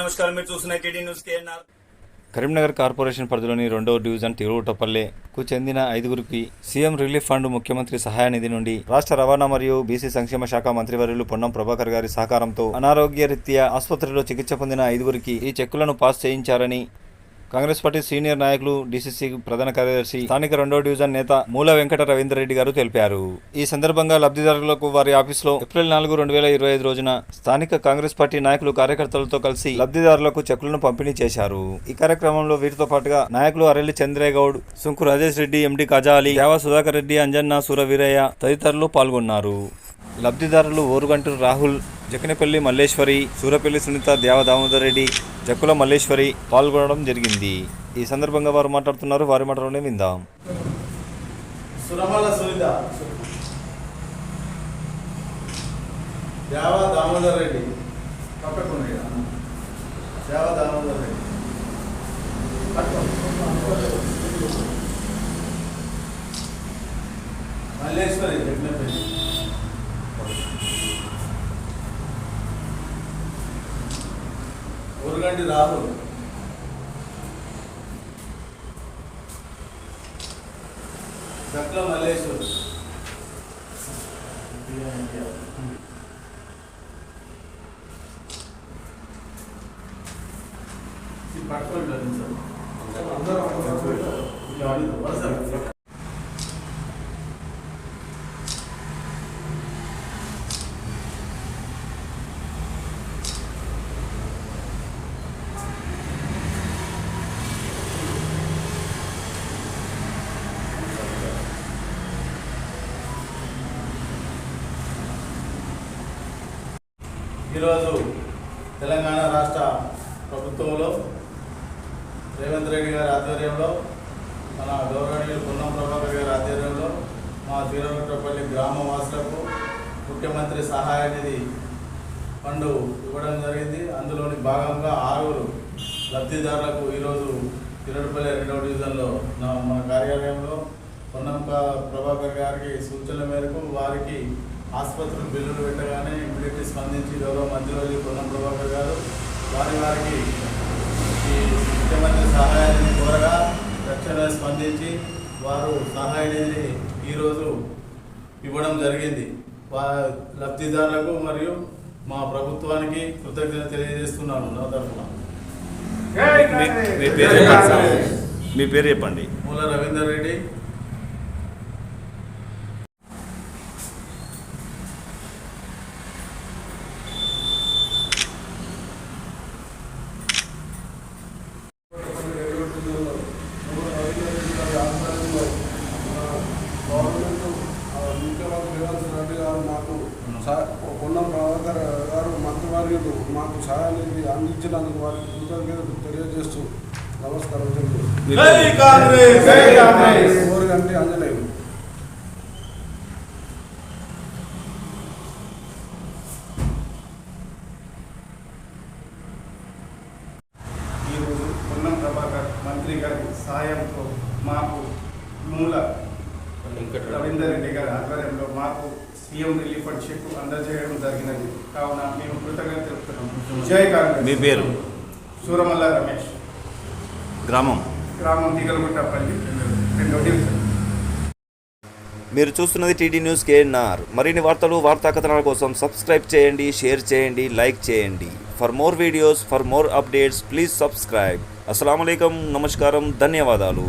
నమస్కారం. మీరు చూస్తున్న TD news KNR. Karimnagar corporation పరిధిలోని 2వ డివిజన్ తిరువుటపల్లెకు చెందిన 5గురికి సీఎం రిలీఫ్ ఫండ్ ముఖ్యమంత్రి సహాయ నిధి నుండి రాష్ట్ర రవాణా మరియు బీసీ సంక్షేమ శాఖ మంత్రివర్యులు పొన్నం ప్రభాకర్ గారి సహకారంతో అనారోగ్యరీత్యా ఆసుపత్రిలో చికిత్స పొందిన 5గురికి ఈ చెక్కులను పాస్ చేయించారని కాంగ్రెస్ పార్టీ సీనియర్ నాయకులు డీసీసీ ప్రధాన కార్యదర్శి స్థానిక 2వ డివిజన్ నేత మూల వెంకట రవీందర్ రెడ్డి గారు తెలిపారు. ఈ సందర్భంగా లబ్ధిదారులకు వారి ఆఫీసులో ఏప్రిల్ 4, 2025 రోజున స్థానిక కాంగ్రెస్ పార్టీ నాయకులు కార్యకర్తలతో కలిసి లబ్ధిదారులకు చెక్కులను పంపిణీ చేశారు. ఈ కార్యక్రమంలో వీరితో పాటుగా నాయకులు అరెల్లి చంద్రేగౌడ్, సుంకు రాజేష్ రెడ్డి, ఎండి ఖజా అలీ, యావ సుధాకర్ రెడ్డి, అంజన్న, సూరవీరయ్య తదితరులు పాల్గొన్నారు. లబ్ధిదారులు ఓరుగంటు రాహుల్, జకనపల్లి మల్లేశ్వరి, సూరపల్లి సునీత, దేవ దామోదర్ రెడ్డి, జక్కుల మల్లేశ్వరి పాల్గొనడం జరిగింది. ఈ సందర్భంగా వారు మాట్లాడుతున్నారు. వారి మాటలోనే విందాం. సురమల్ల సునీత, దేవ దామోదర్ రెడ్డి, దేవ దామోదర్ రెడ్డి, మల్లేశ్వరి, జకనపల్లి, ఊరుగంటి రాహుల్, జక్కుల మల్లేశ్వరి, పట్టుకుంటారు ఈరోజు తెలంగాణ రాష్ట్ర ప్రభుత్వంలో రేవంత్ రెడ్డి గారి ఆధ్వర్యంలో, మన గౌరవనీయులు పొన్నం ప్రభాకర్ గారి ఆధ్వర్యంలో మా తిరువుటపల్లి గ్రామవాసులకు ముఖ్యమంత్రి సహాయ నిధి ఫండ్ ఇవ్వడం జరిగింది. అందులోని భాగంగా 6 లబ్ధిదారులకు ఈరోజు తిరువుటపల్లి 2వ డివిజన్లో మన కార్యాలయంలో పొన్నం ప్రభాకర్ గారికి సూచనల మేరకు వారికి ఆసుపత్రులు బిల్లులు పెట్టగానే ఇమ్మీడియట్లీ స్పందించి గౌరవ మంత్రివర్యులు పొన్నం ప్రభాకర్ గారు వారికి ఈ ముఖ్యమంత్రి సహాయ నిధిని కోరగా తక్షణమే స్పందించి వారు సహాయ నిధిని ఈరోజు ఇవ్వడం జరిగింది. లబ్ధిదారులకు మరియు మా ప్రభుత్వానికి కృతజ్ఞత తెలియజేస్తున్నాను. నా తరఫున మీ పేరు చెప్పండి. మూల రవీందర్ రెడ్డి. మాకు పొన్నం ప్రభాకర్ గారు మంత్రివర్యులు మాకు సహాయాన్ని అందించినందుకు వారికి కృతజ్ఞతలు తెలియజేస్తూ నమస్కారం. ఓరుగంటి ఆంజనేయులు. ఈరోజు పొన్నం ప్రభాకర్ మంత్రి గారి సహాయంతో మాకు మూల రవీందర్ రెడ్డి గారి ఆధ్వర్యంలో మాకు సీఎం రిలీఫ్ ఫండ్ చెక్ అందజేయడం జరిగినది. కావున మేము కృతజ్ఞత తెలుపుతున్నాము. జై కాంగ్రెస్. మీ పేరు? సూరమల్ల రమేష్. గ్రామం తీగలగుట్టపల్లి, 2వ డివిజన్. మీరు చూస్తున్నది టీడీ న్యూస్ కేఎన్ఆర్. మరిన్ని వార్తలు, వార్తా కథనాల కోసం సబ్స్క్రైబ్ చేయండి, షేర్ చేయండి, లైక్ చేయండి. For more videos, for more updates please subscribe. అస్సలాము అలైకుం, నమస్కారం, ధన్యవాదాలు.